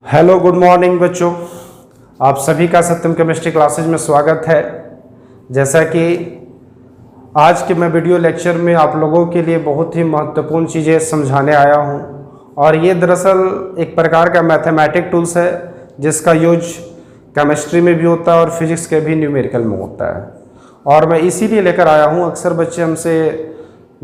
Hello good morning बच्चों, आप सभी का सत्यम केमिस्ट्री क्लासेज में स्वागत है। जैसा कि आज के मैं वीडियो लेक्चर में आप लोगों के लिए बहुत ही महत्वपूर्ण चीज़ें समझाने आया हूं और ये दरअसल एक प्रकार का मैथमेटिक टूल्स है जिसका यूज केमिस्ट्री में भी होता है और फिजिक्स के भी न्यूमेरिकल में होता है। और मैं इसीलिए लेकर आया हूँ। अक्सर बच्चे हमसे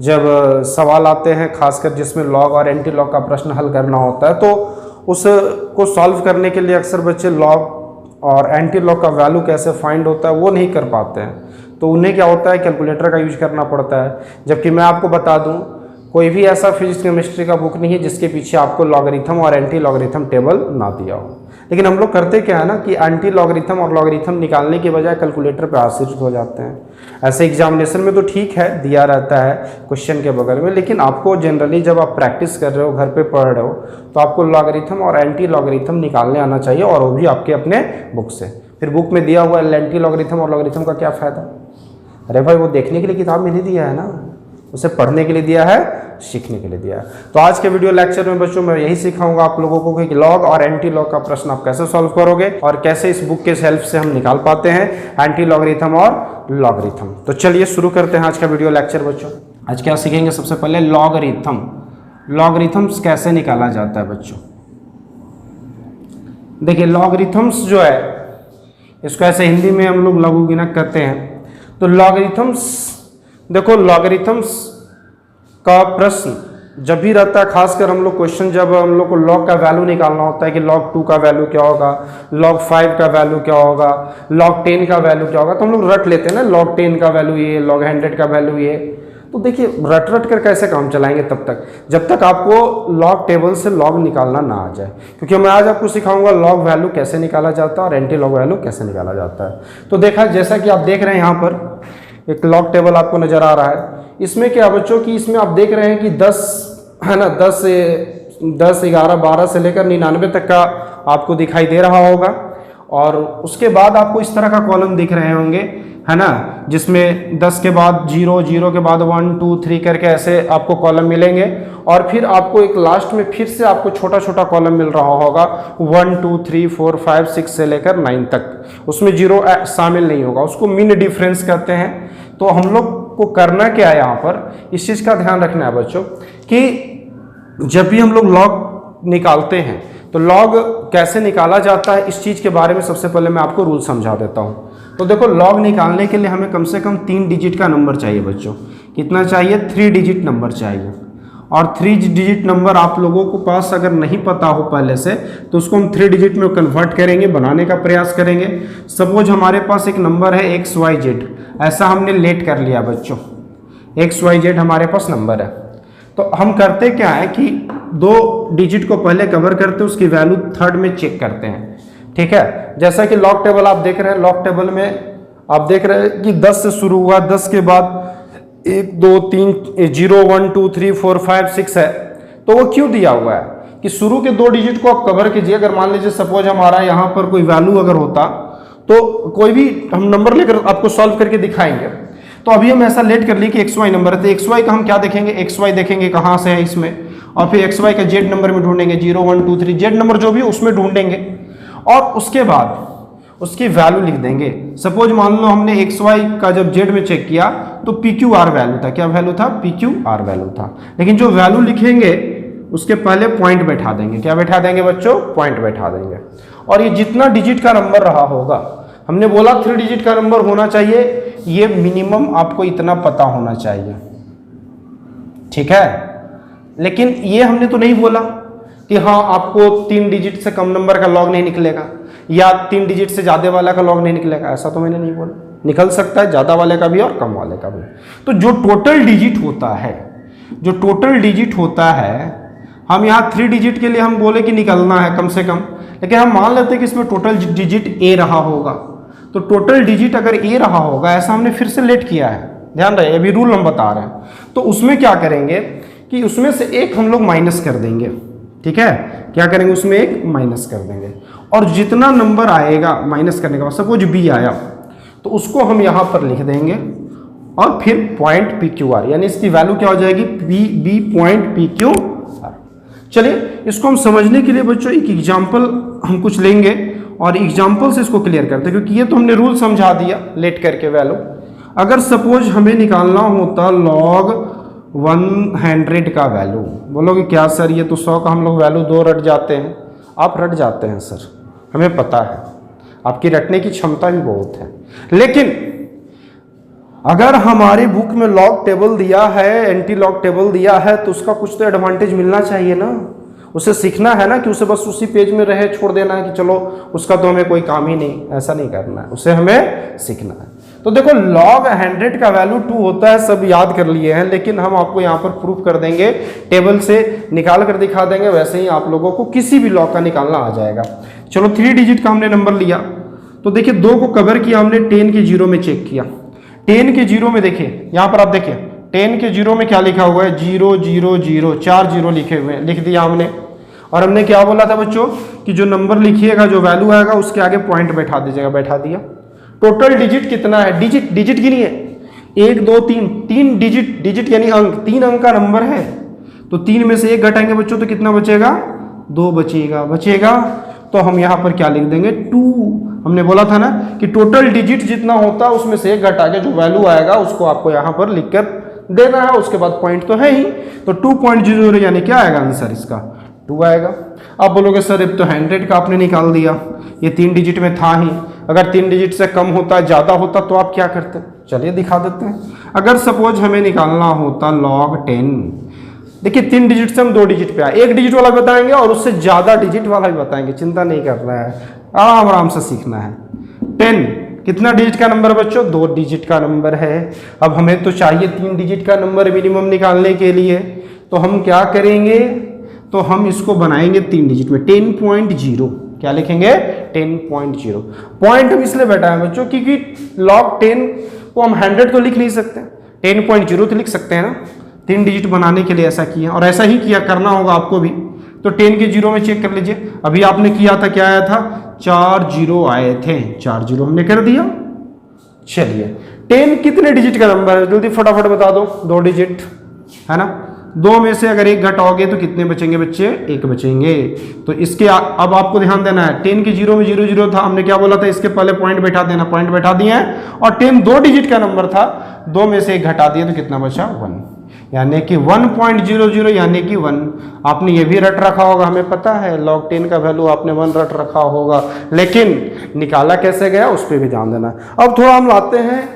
जब सवाल आते हैं, खासकर जिसमें लॉग और एंटी लॉग का प्रश्न हल करना होता है, तो उसको सॉल्व करने के लिए अक्सर बच्चे लॉग और एंटी लॉग का वैल्यू कैसे फाइंड होता है वो नहीं कर पाते हैं। तो उन्हें क्या होता है, कैलकुलेटर का यूज करना पड़ता है। जबकि मैं आपको बता दूं, कोई भी ऐसा फिजिक्स केमिस्ट्री का बुक नहीं है जिसके पीछे आपको लॉगरिथम और एंटी लॉगरिथम टेबल ना दिया हो। लेकिन हम लोग करते क्या है ना कि एंटी लॉगरिथम और लॉगरिथम निकालने के बजाय कैलकुलेटर पे आश्रित हो जाते हैं। ऐसे एग्जामिनेशन में तो ठीक है, दिया रहता है क्वेश्चन के बगल में, लेकिन आपको जनरली जब आप प्रैक्टिस कर रहे हो, घर पे पढ़ रहे हो, तो आपको लॉगरिथम और एंटी लॉगरिथम निकालने आना चाहिए, और वो भी आपके अपने बुक से। फिर बुक में दिया हुआ एंटी लॉगरिथम और लॉगरिथम का क्या फ़ायदा? अरे भाई, वो देखने के लिए किताब में नहीं दिया है ना, उसे पढ़ने के लिए दिया है, सीखने के लिए दिया है। तो आज के वीडियो लेक्चर में बच्चों मैं यही सिखाऊंगा आप लोगों को कि लॉग और एंटी लॉग का प्रश्न आप कैसे सॉल्व करोगे और कैसे इस बुक के हेल्प से हम निकाल पाते हैं एंटी लॉगरिथम और लॉगरिथम। तो चलिए शुरू करते हैं आज का वीडियो लेक्चर बच्चों। आज क्या सीखेंगे? सबसे पहले लॉगरिथम। लॉगरिथम्स कैसे निकाला जाता है बच्चों? देखिए, लॉगरिथम्स जो है, इसको ऐसे हिंदी में हम लोग लघु गिनक कहते हैं। तो लॉगरिथम्स, देखो लॉगरिथम्स का प्रश्न जब भी रहता है, खासकर हम लोग क्वेश्चन जब हम लोग को लॉग का वैल्यू निकालना होता है कि log 2 का वैल्यू क्या होगा, log 5 का वैल्यू क्या होगा, log 10 का वैल्यू क्या होगा, तो हम लोग रट लेते हैं ना, log 10 का वैल्यू ये, log 100 का वैल्यू ये। तो देखिए, रट कर कैसे काम चलाएंगे तब तक जब तक आपको लॉग टेबल से लॉग निकालना ना आ जाए, क्योंकि मैं आज आपको सिखाऊंगा लॉग वैल्यू कैसे निकाला जाता है और एंटी लॉग वैल्यू कैसे निकाला जाता है। तो देखा, जैसा कि आप देख रहे हैं यहाँ पर एक लॉग टेबल आपको नजर आ रहा है। इसमें क्या बच्चों की, इसमें आप देख रहे हैं कि 10 है ना, 10 11 12 से लेकर 99 तक का आपको दिखाई दे रहा होगा। और उसके बाद आपको इस तरह का कॉलम दिख रहे होंगे, है ना, जिसमें 10 के बाद 0, 0 के बाद 1 2 3 करके ऐसे आपको कॉलम मिलेंगे। और फिर आपको एक लास्ट में फिर से आपको छोटा छोटा कॉलम मिल रहा होगा 1 2 3 4 5 6 से लेकर 9 तक। उसमें 0 शामिल नहीं होगा, उसको मीन डिफरेंस कहते हैं। तो हम लोग को करना क्या है यहाँ पर, इस चीज़ का ध्यान रखना है बच्चों कि जब भी हम लोग लॉग निकालते हैं तो लॉग कैसे निकाला जाता है, इस चीज़ के बारे में सबसे पहले मैं आपको रूल समझा देता हूँ। तो देखो, लॉग निकालने के लिए हमें कम से कम 3 डिजिट का नंबर चाहिए बच्चों। कितना चाहिए? 3 डिजिट नंबर चाहिए। और 3 डिजिट नंबर आप लोगों को पास अगर नहीं पता हो पहले से, तो उसको हम 3 डिजिट में कन्वर्ट करेंगे, बनाने का प्रयास करेंगे। सपोज हमारे पास एक नंबर है XYZ, ऐसा हमने लेट कर लिया बच्चों, XYZ हमारे पास नंबर है। तो हम करते क्या है कि 2 डिजिट को पहले कवर करते, उसकी वैल्यू थर्ड में चेक करते हैं। ठीक है, जैसा कि लॉग टेबल आप देख रहे हैं, लॉग टेबल में आप देख रहे हैं कि 10 से शुरू हुआ, 10 के बाद 1 2 3 0 1 2 3 4 5 6 है। तो वो क्यों दिया हुआ है कि शुरू के 2 डिजिट को आप कवर कीजिए। अगर मान लीजिए सपोज हमारा यहाँ पर कोई वैल्यू अगर होता, तो कोई भी हम नंबर लेकर आपको सॉल्व करके दिखाएंगे। तो अभी हम ऐसा लेट कर लिए कि XY नंबर है, तो XY का हम क्या देखेंगे, XY देखेंगे कहाँ से है इसमें, और फिर XY का Z नंबर में ढूंढेंगे, 0 1 2 3 Z नंबर जो भी उसमें ढूंढेंगे, और उसके बाद उसकी वैल्यू लिख देंगे। सपोज मान लो हमने XY का जब Z में चेक किया तो PQR वैल्यू था। क्या वैल्यू था? PQR वैल्यू था। लेकिन जो वैल्यू लिखेंगे उसके पहले पॉइंट बैठा देंगे। क्या बैठा देंगे बच्चों? पॉइंट बैठा देंगे। और ये जितना डिजिट का नंबर रहा होगा, हमने बोला 3 डिजिट का नंबर होना चाहिए, ये मिनिमम आपको इतना पता होना चाहिए। ठीक है, लेकिन ये हमने तो नहीं बोला कि हाँ आपको 3 डिजिट से कम नंबर का लॉग नहीं निकलेगा या 3 डिजिट से ज़्यादा वाला का लॉग नहीं निकलेगा, ऐसा तो मैंने नहीं बोला। निकल सकता है ज़्यादा वाले का भी और कम वाले का भी। तो जो टोटल डिजिट होता है, जो टोटल डिजिट होता है, हम यहाँ 3 डिजिट के लिए हम बोले कि निकलना है कम से कम, लेकिन हम मान लेते हैं कि इसमें टोटल डिजिट A रहा होगा। तो टोटल डिजिट अगर A रहा होगा, ऐसा हमने फिर से लेट किया है, ध्यान रहे, अभी रूल हम बता रहे हैं। तो उसमें क्या करेंगे कि उसमें से एक हम लोग माइनस कर देंगे। ठीक है, क्या करेंगे, उसमें एक माइनस कर देंगे, और जितना नंबर आएगा माइनस करने के बाद, सपोज B आया, तो उसको हम यहाँ पर लिख देंगे, और फिर पॉइंट PQR, यानी इसकी वैल्यू क्या हो जाएगी, B पॉइंट PQR। चलिए इसको हम समझने के लिए बच्चों एक एग्जाम्पल हम कुछ लेंगे और एग्जाम्पल से इसको क्लियर करते हैं, क्योंकि ये तो हमने रूल समझा दिया लेट करके वैल्यू। अगर सपोज हमें निकालना होता log 100 का वैल्यू, बोलोगे क्या सर ये तो 100 का हम लोग वैल्यू 2 रट जाते हैं। आप रट जाते हैं सर, हमें पता है, आपकी रटने की क्षमता भी बहुत है, लेकिन अगर हमारे बुक में लॉग टेबल दिया है, एंटी लॉग टेबल दिया है, तो उसका कुछ तो एडवांटेज मिलना चाहिए ना, उसे सीखना है ना, कि उसे बस उसी पेज में रहे छोड़ देना है कि चलो उसका तो हमें कोई काम ही नहीं, ऐसा नहीं करना है, उसे हमें सीखना है। तो देखो log 100 का वैल्यू 2 होता है, सब याद कर लिए हैं, लेकिन हम आपको यहाँ पर प्रूफ कर देंगे, टेबल से निकाल कर दिखा देंगे, वैसे ही आप लोगों को किसी भी log का निकालना आ जाएगा। चलो 3 डिजिट का हमने नंबर लिया, तो देखिए 2 को कवर किया हमने, 10 के 0 में चेक किया। 10 के 0 में देखिए, यहाँ पर आप देखिए 10 के 0 में क्या लिखा हुआ है, 0 0 0, 4 0 लिखे हुए हैं, लिख दिया हमने। और हमने क्या बोला था बच्चों कि जो नंबर लिखिएगा, जो वैल्यू आएगा उसके आगे पॉइंट बैठा दीजिएगा, बैठा दिया। टोटल डिजिट कितना है, डिजिट गिनिए, 1 2 3, 3 डिजिट यानी अंक, 3 अंक का नंबर है, तो 3 में से 1 घटाएंगे बच्चों तो कितना बचेगा, 2 बचेगा। तो हम यहाँ पर क्या लिख देंगे, 2। हमने बोला था ना कि टोटल डिजिट जितना होता है उसमें से 1 घटा के जो वैल्यू आएगा उसको आपको यहाँ पर लिख कर देना है, उसके बाद पॉइंट तो है ही, तो 2.00 यानी क्या आएगा आंसर इसका, 2 आएगा। आप बोलोगे सर अब तो 100 का आपने निकाल दिया, ये 3 डिजिट में था ही, अगर 3 डिजिट से कम होता, ज़्यादा होता तो आप क्या करते, चलिए दिखा देते हैं। अगर सपोज हमें निकालना होता log 10, देखिए 3 डिजिट से हम 2 डिजिट पे आए, 1 डिजिट वाला बताएंगे और उससे ज़्यादा डिजिट वाला भी बताएंगे, चिंता नहीं करना है, आराम आराम से सीखना है। 10 कितना डिजिट का नंबर बच्चों, 2 डिजिट का नंबर है। अब हमें तो चाहिए 3 डिजिट का नंबर मिनिमम निकालने के लिए, तो हम क्या करेंगे, तो हम इसको बनाएंगे 3 डिजिट में, 10.0, क्या लिखेंगे 10.0। पॉइंट हम इसलिए बैठा है बच्चों क्योंकि log 10 को हम 100 तो लिख नहीं सकते, 10.0 तो लिख सकते हैं ना, 3 डिजिट बनाने के लिए ऐसा किया, और ऐसा ही किया करना होगा आपको भी। तो 10 के 0 में चेक कर लीजिए, अभी आपने किया था, क्या आया था, 4 0 आए थे, 4 0 हमने कर दिया। चलिए 10 कितने डिजिट का नंबर है, जल्दी फटाफट बता दो, 2 डिजिट है ना, 2 में से अगर 1 घटाओगे तो कितने बचेंगे बच्चे, 1 बचेंगे। तो इसके अब आपको ध्यान देना है, 10 के 0 में 0 0 था, हमने क्या बोला था, इसके पहले पॉइंट बैठा देना, पॉइंट बैठा दिए हैं, और 10 2 डिजिट का नंबर था, 2 में से 1 घटा दिए तो कितना बचा, 1, यानी कि 1.00 यानी कि 1। आपने ये भी रट रखा होगा, हमें पता है log 10 का वैल्यू आपने 1 रट रखा होगा, लेकिन निकाला कैसे गया उस पर भी ध्यान देना। अब थोड़ा हम लाते हैं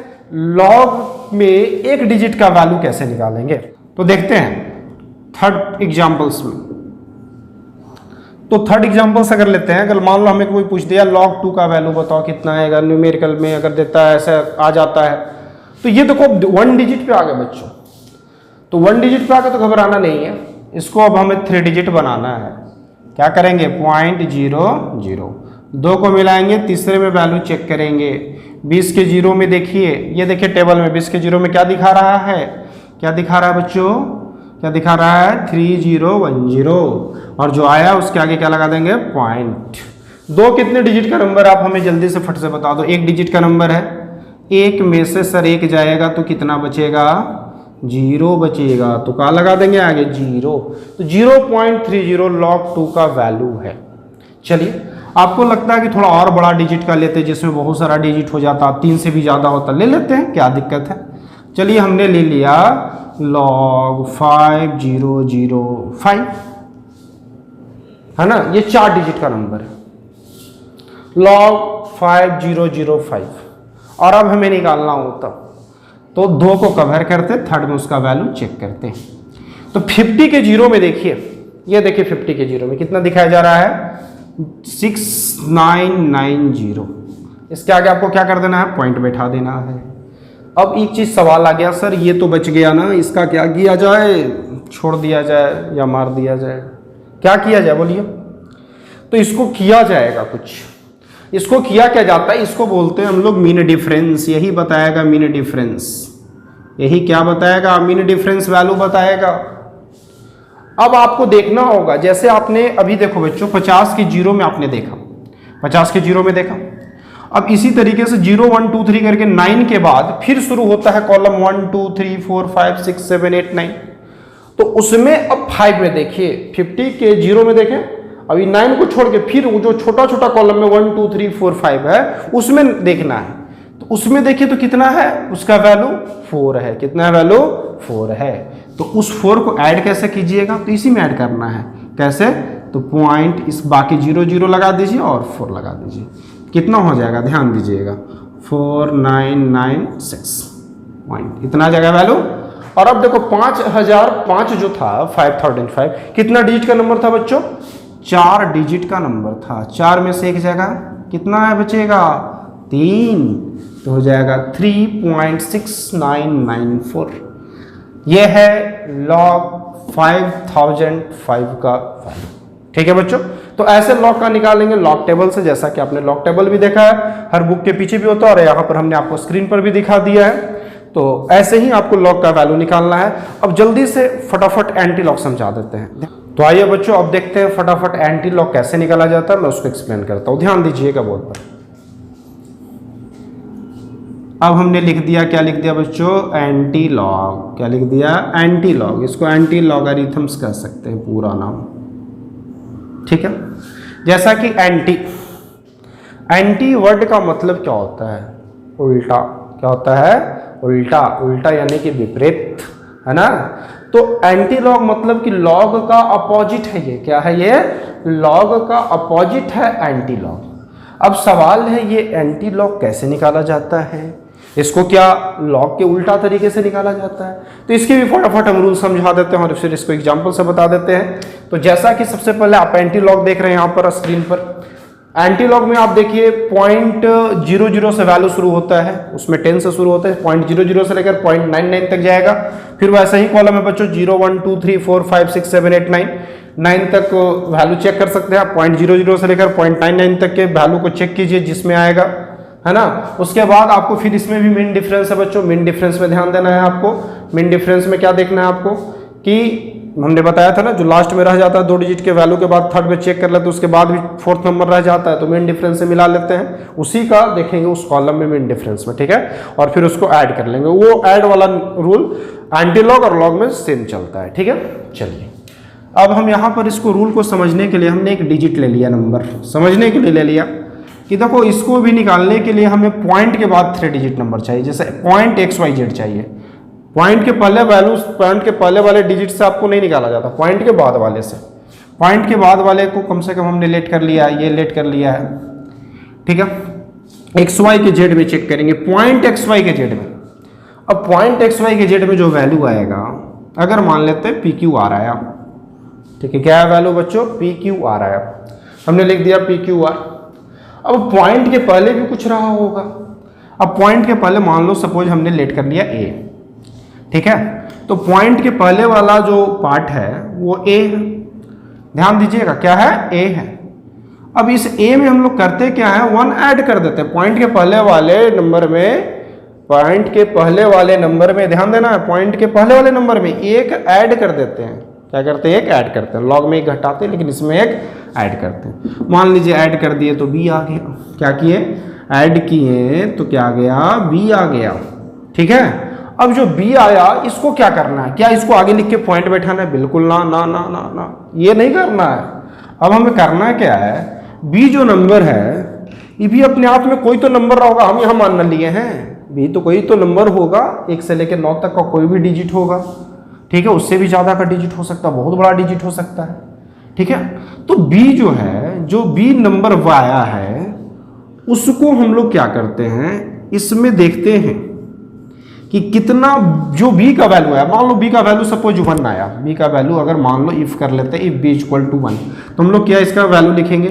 log में 1 डिजिट का वैल्यू कैसे निकालेंगे, तो देखते हैं थर्ड एग्जाम्पल्स में। तो थर्ड एग्जाम्पल्स अगर लेते हैं, अगर मान लो हमें कोई पूछ दिया log 2 का वैल्यू बताओ कितना है, अगर न्यूमेरिकल में अगर देता है, ऐसा आ जाता है, तो ये देखो 1 डिजिट पे आ गए बच्चों, तो 1 डिजिट पे आ गए तो घबराना नहीं है, इसको अब हमें 3 डिजिट बनाना है। क्या करेंगे, 0.00, 2 को मिलाएंगे, तीसरे में वैल्यू चेक करेंगे, 20 के 0 में देखिए, ये देखिए टेबल में 20 के 0 में क्या दिखा रहा है, क्या दिखा रहा है बच्चों, क्या दिखा रहा है, 3010, और जो आया उसके आगे क्या लगा देंगे, पॉइंट। 2 कितने डिजिट का नंबर, आप हमें जल्दी से फट से बता दो, 1 डिजिट का नंबर है, 1 में से सर 1 जाएगा तो कितना बचेगा, 0 बचेगा, तो क्या लगा देंगे आगे, 0। तो 0.30 log 2 का वैल्यू है। चलिए आपको लगता है कि थोड़ा और बड़ा डिजिट का लेते जिसमें बहुत सारा डिजिट हो जाता, 3 से भी ज़्यादा होता, ले लेते हैं, क्या दिक्कत है। चलिए हमने ले लिया log 5005, है ना, ये 4 डिजिट का नंबर है, log 5005। और अब हमें निकालना होता, तो 2 को कवर करते, थर्ड में उसका वैल्यू चेक करते हैं। तो 50 के 0 में देखिए, ये देखिए 50 के 0 में कितना दिखाया जा रहा है, 6990। इसके आगे आपको क्या कर देना है, पॉइंट बैठा देना है। अब एक चीज़ सवाल आ गया, सर ये तो बच गया ना, इसका क्या किया जाए, छोड़ दिया जाए या मार दिया जाए, क्या किया जाए बोलिए। तो इसको किया जाएगा कुछ, इसको किया क्या जाता है, इसको बोलते हैं हम लोग मीन डिफरेंस, यही बताएगा मीन डिफरेंस, यही क्या बताएगा, मीन डिफरेंस वैल्यू बताएगा। अब आपको देखना होगा, जैसे आपने अभी देखो बच्चों 50 के 0 में आपने देखा, 50 के 0 में देखा, अब इसी तरीके से 0 1 2 3 करके 9 के बाद फिर शुरू होता है कॉलम 1 2 3 4 5 6 7 8 9। तो तो उसमें अब 5 में देखिए, 50 के 0 में देखें, अभी 9 को छोड़ के फिर वो जो छोटा छोटा कॉलम में 1 2 3 4 5 है उसमें देखना है। तो उसमें देखिए तो कितना है, उसका वैल्यू 4 है। कितना है वैल्यू? 4 है। तो उस 4 को ऐड कैसे कीजिएगा? तो इसी में ऐड करना है। कैसे? तो पॉइंट इस बाकी 0 0 लगा दीजिए और 4 लगा दीजिए। कितना हो जाएगा? ध्यान दीजिएगा, 4996 पॉइंट, इतना आ जाएगा वैल्यू। और अब देखो 5005 जो था, 5005 कितना डिजिट का नंबर था बच्चों? 4 डिजिट का नंबर था। 4 में से एक जगह कितना है बचेगा? 3, तो हो जाएगा 3.6994। ये है log 5005 का वैल्यू। ठीक है बच्चों, तो ऐसे लॉग का निकालेंगे लॉग टेबल से, जैसा कि आपने लॉग टेबल भी देखा है, हर बुक के पीछे भी होता है और यहाँ पर हमने आपको स्क्रीन पर भी दिखा दिया है। तो ऐसे ही आपको लॉग का वैल्यू निकालना है। अब जल्दी से फटाफट एंटी लॉग समझा देते हैं। तो आइए बच्चों, अब देखते हैं फटाफट एंटी लॉग कैसे निकाला जाता है। मैं उसको एक्सप्लेन करता हूँ, ध्यान दीजिएगा बोर्ड पर। अब हमने लिख दिया, क्या लिख दिया बच्चों? Anti log. क्या लिख दिया? Anti log. इसको एंटी लॉगरिथम्स कह सकते हैं, पूरा नाम। ठीक है, जैसा कि एंटी, एंटी वर्ड का मतलब क्या होता है? उल्टा। क्या होता है? उल्टा। उल्टा यानी कि विपरीत, है ना। तो एंटी लॉग मतलब कि लॉग का अपोजिट है ये। क्या है ये? लॉग का अपोजिट है एंटी लॉग। अब सवाल है, ये एंटी लॉग कैसे निकाला जाता है? इसको क्या लॉग के उल्टा तरीके से निकाला जाता है? तो इसके भी फटाफट हम रूल समझा देते हैं और फिर इसको एग्जांपल से बता देते हैं। तो जैसा कि सबसे पहले आप एंटी लॉग देख रहे हैं यहाँ पर स्क्रीन पर। एंटी लॉग में आप देखिए 0.00 से वैल्यू शुरू होता है, उसमें 10 से शुरू होता है, 0.00 से लेकर 0.99 तक जाएगा। फिर वैसा ही कॉलम है बच्चों, 0 1 2 3 4 5 6 7 8 9 तक वैल्यू चेक कर सकते हैं आप। 0.00 से लेकर 0.99 तक के वैल्यू को चेक कीजिए जिसमें आएगा, है ना। उसके बाद आपको फिर इसमें भी मीन डिफरेंस है बच्चों। मीन डिफरेंस में ध्यान देना है आपको। मीन डिफरेंस में क्या देखना है आपको कि हमने बताया था ना, जो लास्ट में रह जाता है 2 डिजिट के वैल्यू के बाद थर्ड में चेक कर लेते हैं, उसके बाद भी 4th नंबर रह जाता है तो मीन डिफरेंस से मिला लेते हैं, उसी का देखेंगे उस कॉलम में मीन डिफरेंस में। ठीक है, और फिर उसको ऐड कर लेंगे। वो ऐड वाला रूल एंटी लॉग और लॉग में सेम चलता है। ठीक है, चलिए अब हम यहाँ पर इसको रूल को समझने के लिए हमने एक डिजिट ले लिया, नंबर समझने के लिए ले लिया कि देखो इसको भी निकालने के लिए हमें पॉइंट के बाद 3 डिजिट नंबर चाहिए। जैसे पॉइंट XYZ चाहिए, पॉइंट के पहले वैल्यू, पॉइंट के पहले वाले डिजिट से आपको नहीं निकाला जाता, पॉइंट के बाद वाले से। पॉइंट के बाद वाले को कम से कम हमने लेट कर लिया है, ये लेट कर लिया है। ठीक है, XY के Z में चेक करेंगे, पॉइंट XY के Z में। अब पॉइंट XY के Z में जो वैल्यू आएगा, अगर मान लेते हैं PQR आया, ठीक है, क्या है वैल्यू बच्चों? PQR आया, हमने लिख दिया PQR। अब पॉइंट के पहले भी कुछ रहा होगा। अब पॉइंट के पहले मान लो सपोज हमने लेट कर लिया A, ठीक है, तो पॉइंट के पहले वाला जो पार्ट है वो A है। ध्यान दीजिएगा, क्या है? A है। अब इस A में हम लोग करते क्या है? 1 ऐड कर देते हैं पॉइंट के पहले वाले नंबर में। पॉइंट के पहले वाले नंबर में ध्यान देना है, पॉइंट के पहले वाले नंबर में 1 ऐड कर देते हैं। क्या करते हैं? 1 ऐड करते हैं। लॉग में 1 घटाते हैं लेकिन इसमें 1 ऐड करते हैं। मान लीजिए ऐड कर दिए तो B आ गया। क्या किए? ऐड किए तो क्या आ गया? B आ गया। ठीक है, अब जो B आया इसको क्या करना है? क्या इसको आगे लिख के पॉइंट बैठाना है? बिल्कुल ना ना ना ना ना, ये नहीं करना है। अब हमें करना क्या है? B जो नंबर है ये भी अपने आप में कोई तो नंबर होगा, हम यहाँ मान लिए हैं B तो कोई तो नंबर होगा, 1 से लेकर 9 तक का कोई भी डिजिट होगा। ठीक है, उससे भी ज्यादा का डिजिट हो सकता है, बहुत बड़ा डिजिट हो सकता है। ठीक है, तो B जो है, जो B नंबर आया है उसको हम लोग क्या करते हैं, इसमें देखते हैं कि कितना जो B का वैल्यू है। मान लो B का वैल्यू सपोज 1 आया, B का वैल्यू अगर मान लो इफ कर लेते हैं, इफ B इक्वल टू 1, तो हम लोग क्या इसका वैल्यू लिखेंगे?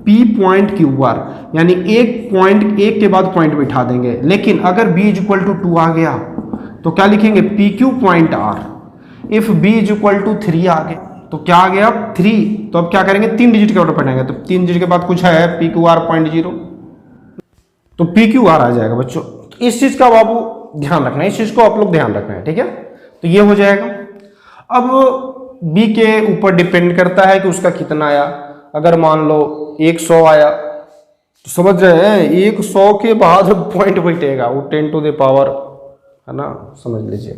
P पॉइंट QR, यानी एक पॉइंट, एक के बाद पॉइंट बिठा देंगे। लेकिन अगर B इक्वल टू 2 आ गया तो क्या लिखेंगे? PQ point R। If B equal to 3 आ गया तो क्या आ गया? 3। तो अब क्या करेंगे? 3 डिजिट के ऑर्डर पढ़ेंगे, तो 3 डिजिट के बाद कुछ है PQR पॉइंट 0, तो PQR आ जाएगा बच्चों। तो इस चीज का बाबू ध्यान रखना है, इस चीज को आप लोग ध्यान रखना है। ठीक है, तो ये हो जाएगा। अब B के ऊपर डिपेंड करता है कि उसका कितना आया। अगर मान लो 100 आया तो समझ रहे हैं 100 के बाद पॉइंट बैठेगा वो 10 टू द पावर, है ना, समझ लीजिए।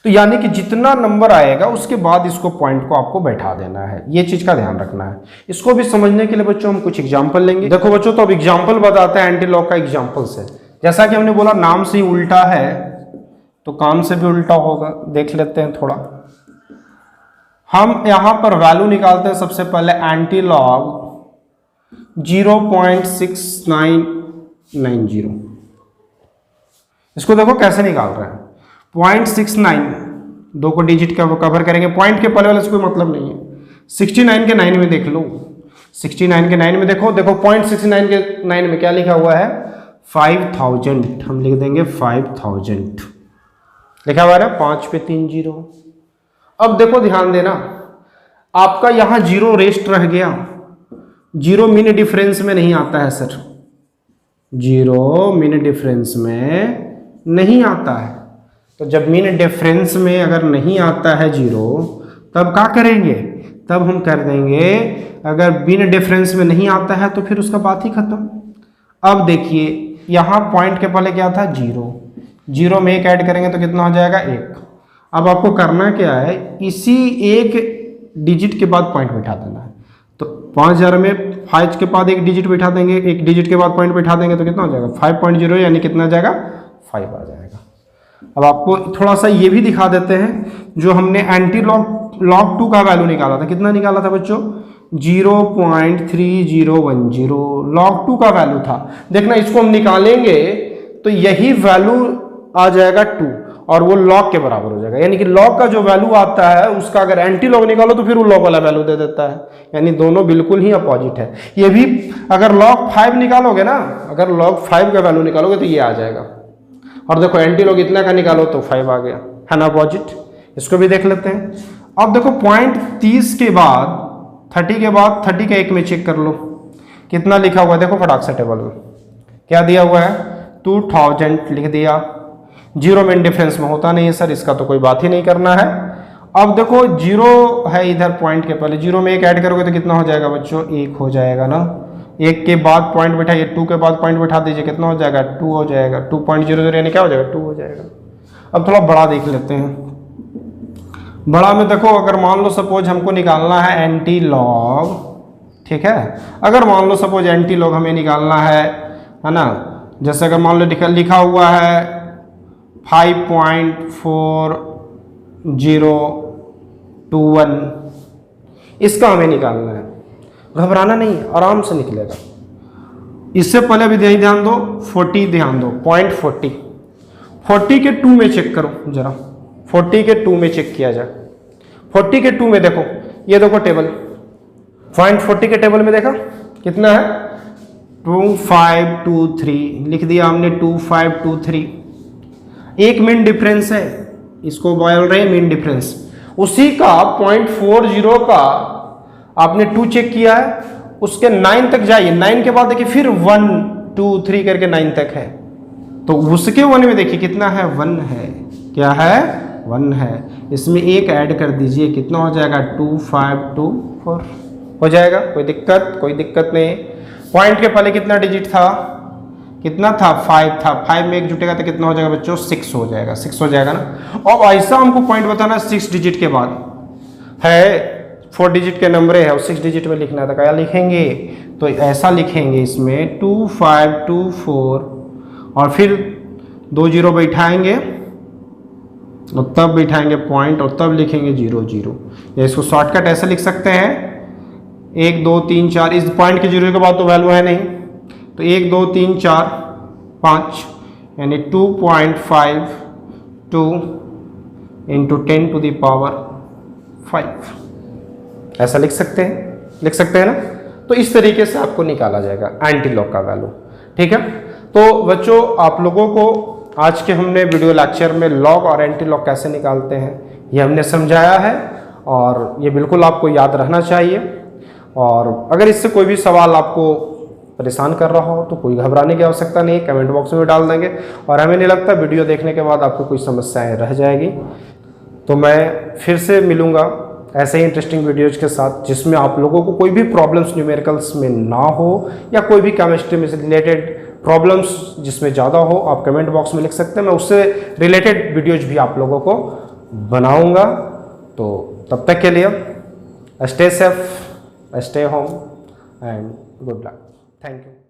तो यानी कि जितना नंबर आएगा उसके बाद इसको पॉइंट को आपको बैठा देना है, ये चीज का ध्यान रखना है। इसको भी समझने के लिए बच्चों हम कुछ एग्जाम्पल लेंगे। देखो बच्चों, तो अब एग्जाम्पल बताते हैं एंटी लॉग का एग्जाम्पल से। जैसा कि हमने बोला नाम से ही उल्टा है तो काम से भी उल्टा होगा। देख लेते हैं थोड़ा। हम यहां पर वैल्यू निकालते हैं सबसे पहले एंटी लॉग 0.6990। इसको देखो कैसे निकाल रहे हैं। 0.69 दो को डिजिट का कवर करेंगे, पॉइंट के पहले वाले से कोई मतलब नहीं है। 69 के 9 में देख लो, 69 के 9 में देखो 0.69 के 9 में क्या लिखा हुआ है 5000। हम लिख देंगे 5000 लिखा हुआ है ना, 5 पे 3 जीरो। अब देखो ध्यान देना, आपका यहां जीरो रेस्ट रह गया। जीरो मिन डिफरेंस में नहीं आता है सर, जीरो मिन डिफरेंस में नहीं आता है। तो जब मिन डिफरेंस में अगर नहीं आता है जीरो, तब क्या करेंगे, तब हम कर देंगे, अगर मिन डिफरेंस में नहीं आता है तो फिर उसका बात ही खत्म। अब देखिए यहाँ पॉइंट के पहले क्या था जीरो, जीरो में एक ऐड करेंगे तो कितना हो जाएगा 1। अब आपको करना क्या है, इसी एक डिजिट के बाद पॉइंट बैठा देना है। तो 5000 में 5 के बाद एक डिजिट बैठा देंगे, एक डिजिट के बाद पॉइंट बैठा देंगे तो कितना हो जाएगा 5.0, यानी कितना आ जाएगा 5 आ जाएगा। अब आपको थोड़ा सा ये भी दिखा देते हैं, जो हमने एंटी लॉग 2 का वैल्यू निकाला था, कितना निकाला था बच्चों 0.3010 लॉग 2 का वैल्यू था। देखना इसको हम निकालेंगे तो यही वैल्यू आ जाएगा 2 और वो लॉग के बराबर हो जाएगा। यानी कि लॉग का जो वैल्यू आता है उसका अगर एंटी लॉग निकालो तो फिर वो लॉग वाला वैल्यू दे देता है, यानी दोनों बिल्कुल ही अपोजिट है। ये भी अगर लॉग 5 निकालोगे ना, अगर लॉग 5 का वैल्यू निकालोगे तो ये आ जाएगा, और देखो एंटी लॉग इतना का निकालो तो 5 आ गया, है ना अपोजिट। इसको भी देख लेते हैं। अब देखो 30 के बाद 30 के बाद 30 का 1 में चेक कर लो कितना लिखा हुआ है। देखो फटाक से टेबल में क्या दिया हुआ है 2000 लिख दिया। जीरो में डिफरेंस में होता नहीं है सर, इसका तो कोई बात ही नहीं करना है। अब देखो जीरो है इधर पॉइंट के पहले, जीरो में एक ऐड करोगे तो कितना हो जाएगा बच्चों 1 हो जाएगा ना। 1 के बाद पॉइंट बैठाइए, 2 के बाद पॉइंट बैठा दीजिए, कितना हो जाएगा 2 हो जाएगा। 2.00 यानी क्या हो जाएगा 2 हो जाएगा। अब थोड़ा बड़ा देख लेते हैं। बड़ा में देखो, अगर मान लो सपोज हमको निकालना है एंटी लॉग, ठीक है, अगर मान लो सपोज एंटी लॉग हमें निकालना है ना, जैसे अगर मान लो लिखा हुआ है 5.4021, इसका हमें निकालना है। घबराना नहीं, आराम से निकलेगा। इससे पहले अभी ध्यान दो 40 ध्यान दो, 40 के 2 में चेक करो जरा, 40 के 2 में चेक किया जाए। 40 के 2 में देखो, ये देखो टेबल 0.40 के टेबल में देखा कितना है 2523 लिख दिया हमने 2523। एक मिन डिफरेंस है, इसको बोल रहे हैं मिन डिफरेंस, उसी का 0.40 का आपने 2 चेक किया है, उसके 9 तक जाइए, 9 के बाद देखिए फिर 1 2 3 करके 9 तक है, तो उसके 1 में देखिए कितना है 1 है, क्या है 1 है। इसमें एक ऐड कर दीजिए, कितना हो जाएगा 2524 हो जाएगा। कोई दिक्कत नहीं। पॉइंट के पहले कितना डिजिट था, कितना था 5 था, 5 में एक जुटेगा तो कितना हो जाएगा बच्चों 6 हो जाएगा, 6 हो जाएगा ना। अब ऐसा हमको पॉइंट बताना 6 डिजिट के बाद है, 4 डिजिट के नंबर है और 6 डिजिट में लिखना था, क्या लिखेंगे तो ऐसा लिखेंगे इसमें 2524 और फिर 2 जीरो बैठाएंगे और तब बैठाएंगे पॉइंट और तब लिखेंगे 00, या इसको शॉर्टकट ऐसे लिख सकते हैं 1 2 3 4, इस पॉइंट के 0 के बाद तो वैल्यू है नहीं, तो 1 2 3 4 5 यानी 2.52 इंटू 10 टू द पावर 5 ऐसा लिख सकते हैं ना। तो इस तरीके से आपको निकाला जाएगा एंटी लॉग का वैल्यू, ठीक है। तो बच्चों आप लोगों को आज के हमने वीडियो लेक्चर में लॉग और एंटी लॉग कैसे निकालते हैं ये हमने समझाया है, और ये बिल्कुल आपको याद रहना चाहिए। और अगर इससे कोई भी सवाल आपको परेशान कर रहा हो तो कोई घबराने की आवश्यकता नहीं, कमेंट बॉक्स में डाल देंगे, और हमें नहीं लगता वीडियो देखने के बाद आपको कोई समस्याएं रह जाएगी। तो मैं फिर से मिलूँगा ऐसे ही इंटरेस्टिंग वीडियोज़ के साथ, जिसमें आप लोगों को कोई भी प्रॉब्लम्स न्यूमेरिकल्स में ना हो, या कोई भी केमिस्ट्री में से रिलेटेड प्रॉब्लम्स जिसमें ज़्यादा हो, आप कमेंट बॉक्स में लिख सकते हैं, मैं उससे रिलेटेड वीडियोज भी आप लोगों को बनाऊंगा। तो तब तक के लिए stay safe, stay home and good luck. Thank you.